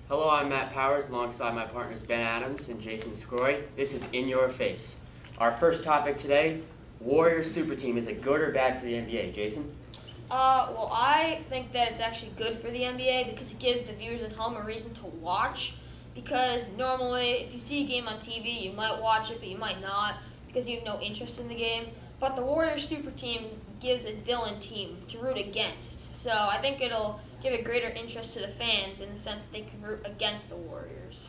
Hello, I'm Matt Powers alongside my partners Ben Adams and Jason Scroy. This is In Your Face. Our first topic today, Warriors Super Team. Is it good or bad for the NBA? Jason? Well, I think that it's actually good for the NBA because it gives the viewers at home a reason to watch. Because normally, if you see a game on TV, you might watch it, but you might not because you have no interest in the game. But the Warriors Super Team gives a villain team to root against. So I think it'll give a greater interest to the fans in the sense that they can root against the Warriors.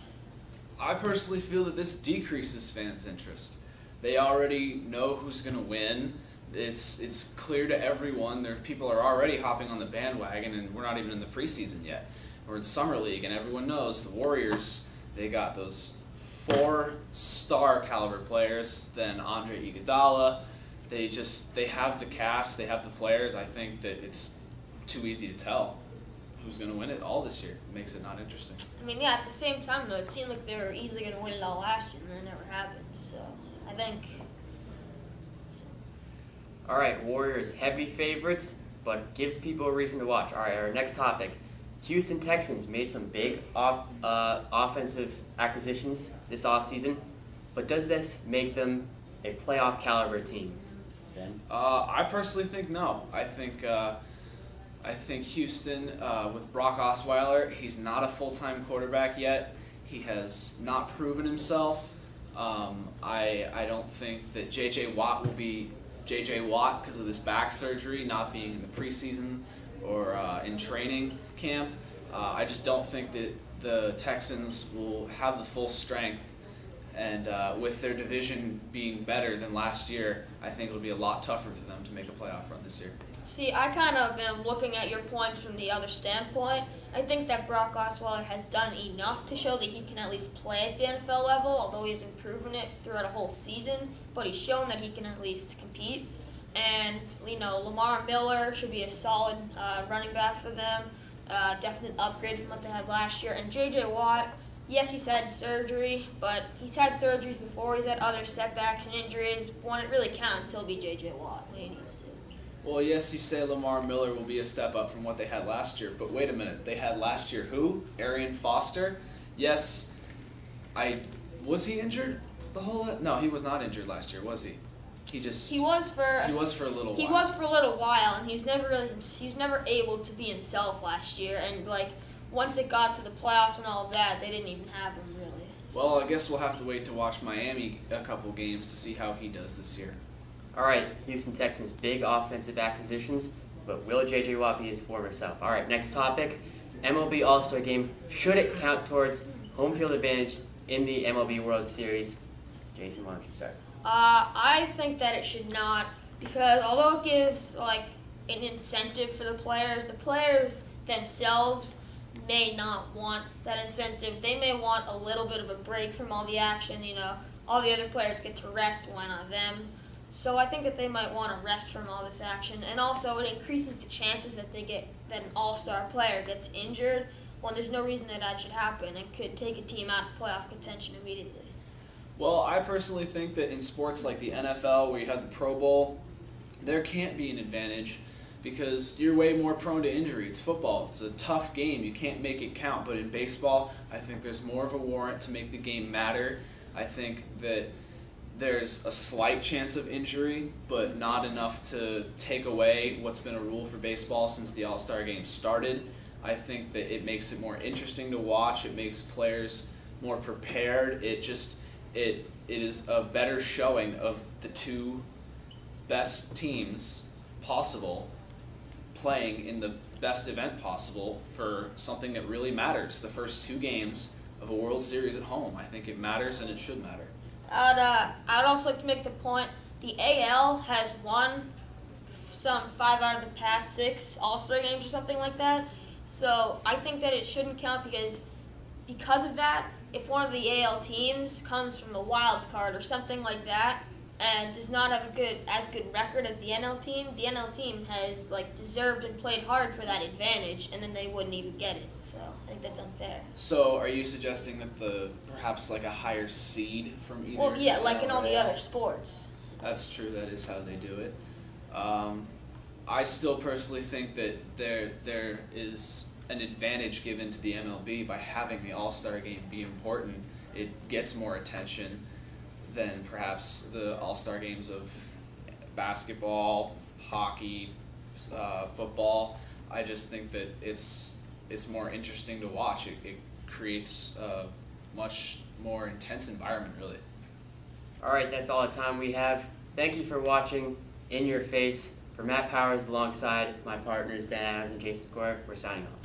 I personally feel that this decreases fans' interest. They already know who's going to win. It's clear to everyone. People are already hopping on the bandwagon, and we're not even in the preseason yet. We're in summer league, and everyone knows the Warriors. They got those 4-star caliber players. Then Andre Iguodala. They have the cast. They have the players. I think that it's too easy to tell who's going to win it all this year. It makes it not interesting. I mean, yeah, at the same time, though, it seemed like they were easily going to win it all last year, and that never happened. So I think. All right, Warriors heavy favorites, but gives people a reason to watch. All right, our next topic. Houston Texans made some big offensive acquisitions this offseason, but does this make them a playoff caliber team? Ben? I personally think no. I think Houston, with Brock Osweiler, he's not a full-time quarterback yet. He has not proven himself. I don't think that J.J. Watt will be J.J. Watt because of this back surgery, not being in the preseason or in training camp. I just don't think that the Texans will have the full strength. And with their division being better than last year, I think it'll be a lot tougher for them to make a playoff run this year. See, I kind of am looking at your points from the other standpoint. I think that Brock Osweiler has done enough to show that he can at least play at the NFL level, although he hasn't proven it throughout a whole season. But he's shown that he can at least compete. And, Lamar Miller should be a solid running back for them. Definite upgrade from what they had last year. And J.J. Watt, yes, he's had surgery, but he's had surgeries before. He's had other setbacks and injuries. When it really counts, he'll be J.J. Watt when he needs to. Well, yes, you say Lamar Miller will be a step up from what they had last year, but wait a minute. They had last year who? Arian Foster? Yes, was he injured the whole? No, he was not injured last year, was he? He was for a little while. He was for a little while, and he was never able to be himself last year. And once it got to the playoffs and all of that, they didn't even have him really. So. Well, I guess we'll have to wait to watch Miami a couple games to see how he does this year. All right, Houston Texans, big offensive acquisitions, but will J.J. Watt be his former self? All right, next topic, MLB All-Star Game. Should it count towards home field advantage in the MLB World Series? Jason, why don't you start? I think that it should not, because although it gives an incentive for the players themselves may not want that incentive. They may want a little bit of a break from all the action. All the other players get to rest. Why not them? So I think that they might want to rest from all this action, and also it increases the chances that that an all-star player gets injured when there's no reason that should happen and could take a team out of playoff contention immediately. Well, I personally think that in sports like the NFL, where you have the Pro Bowl, there can't be an advantage because you're way more prone to injury. It's football. It's a tough game. You can't make it count. But in baseball, I think there's more of a warrant to make the game matter. I think that there's a slight chance of injury, but not enough to take away what's been a rule for baseball since the All-Star Game started. I think that it makes it more interesting to watch. It makes players more prepared. It is a better showing of the two best teams possible playing in the best event possible for something that really matters. The first two games of a World Series at home. I think it matters and it should matter. I'd also like to make the point, the AL has won some 5 out of the past 6 All-Star games or something like that. So I think that it shouldn't count because of that, if one of the AL teams comes from the wild card or something like that and does not have as good record as the NL team has deserved and played hard for that advantage, and then they wouldn't even get it. So I think that's unfair. So are you suggesting that perhaps a higher seed from either? Well, yeah, in all the other sports. That's true. That is how they do it. I still personally think that there is an advantage given to the MLB by having the All-Star game be important. It gets more attention than perhaps the All-Star games of basketball, hockey, football. I just think that it's more interesting to watch. It creates a much more intense environment, really. All right, that's all the time we have. Thank you for watching In Your Face. For Matt Powers alongside my partners Ben Adams and Jason Core, we're signing off.